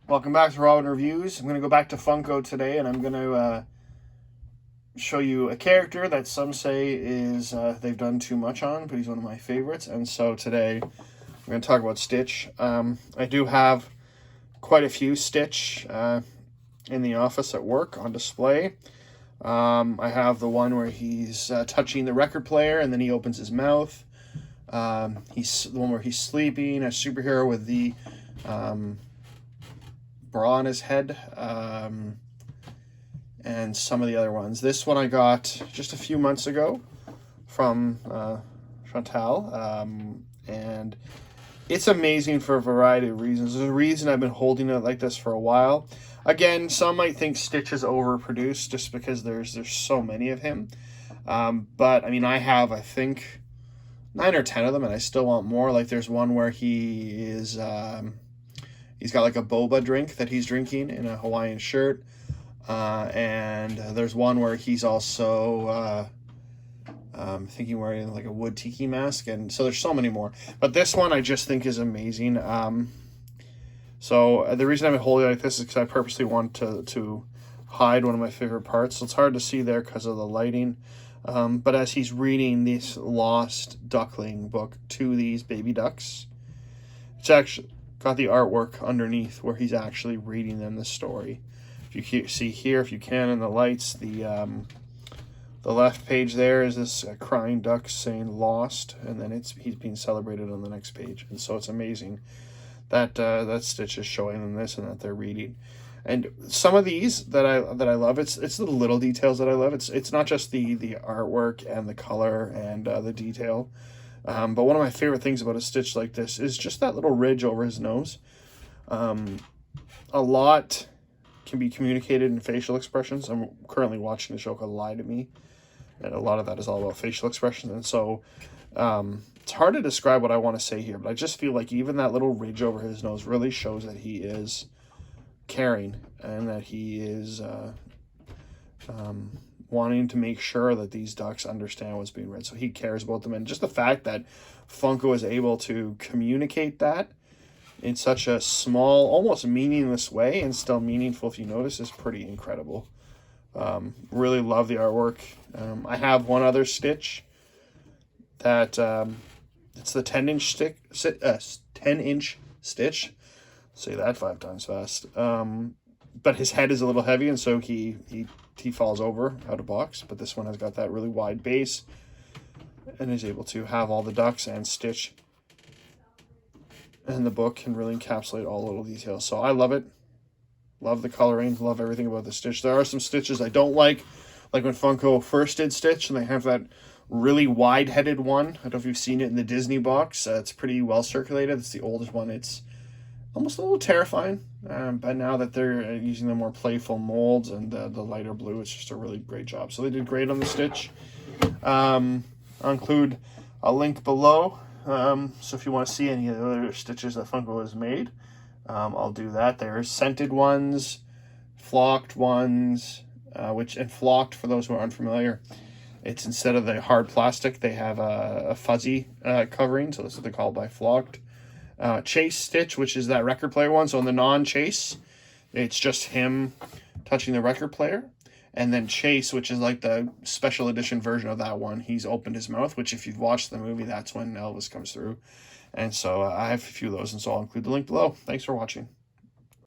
Welcome back to Robin Reviews. I'm going to go back to Funko today, and I'm going to show you a character that some say is they've done too much on, but he's one of my favorites. And so today I'm going to talk about Stitch. I do have quite a few Stitch in the office at work on display. I have the one where he's touching the record player and then he opens his mouth. He's the one where he's sleeping, a superhero with the bra on his head, and some of the other ones. This one I got just a few months ago from Chantal, and it's amazing for a variety of reasons. There's a reason I've been holding it like this for a while. Again, some might think Stitch is overproduced just because there's so many of him, but I mean, I have, I think, 9 or 10 of them, and I still want more. Like, there's one where he is he's got like a boba drink that he's drinking in a Hawaiian shirt. And there's one where he's also, thinking wearing like a wood tiki mask. And so there's so many more. But this one I just think is amazing. So the reason I've been holding it like this is because I purposely want to hide one of my favorite parts. So it's hard to see there because of the lighting. But as he's reading this lost duckling book to these baby ducks, it's actually got the artwork underneath where he's actually reading them the story. If you see here, if you can, in the lights, the left page there is this crying duck saying "lost," and then he's being celebrated on the next page. And so it's amazing that that Stitch is showing them this and that they're reading. And some of these that I love, it's the little details that I love. It's not just the artwork and the color and the detail. But one of my favorite things about a Stitch like this is just that little ridge over his nose. A lot can be communicated in facial expressions. I'm currently watching a show called Lie to Me, and a lot of that is all about facial expressions. And so it's hard to describe what I want to say here, but I just feel like even that little ridge over his nose really shows that he is caring and that he is wanting to make sure that these ducks understand what's being read. So he cares about them. And just the fact that Funko is able to communicate that in such a small, almost meaningless way and still meaningful if you notice is pretty incredible. Really love the artwork. I have one other Stitch that it's the 10-inch 10-inch Stitch. Say that 5 times fast. But his head is a little heavy, and so he falls over out of box. But this one has got that really wide base and is able to have all the ducks and Stitch in the book and really encapsulate all the little details. So I love it. Love the coloring. Love everything about the Stitch. There are some Stitches I don't like when Funko first did Stitch, and they have that really wide-headed one. I don't know if you've seen it in the Disney box. It's pretty well circulated. It's the oldest one. It's almost a little terrifying, but now that they're using the more playful molds and the lighter blue, it's just a really great job. So they did great on the Stitch. I'll include a link below, so if you want to see any of the other Stitches that Funko has made, I'll do that. There's scented ones, flocked ones, and flocked, for those who are unfamiliar, it's instead of the hard plastic, they have a fuzzy covering, so that's what they're called by flocked. Chase Stitch, which is that record player one. So in the non-Chase, it's just him touching the record player. And then Chase, which is like the special edition version of that one, he's opened his mouth, which if you've watched the movie, that's when Elvis comes through. And so I have a few of those, and so I'll include the link below. Thanks for watching.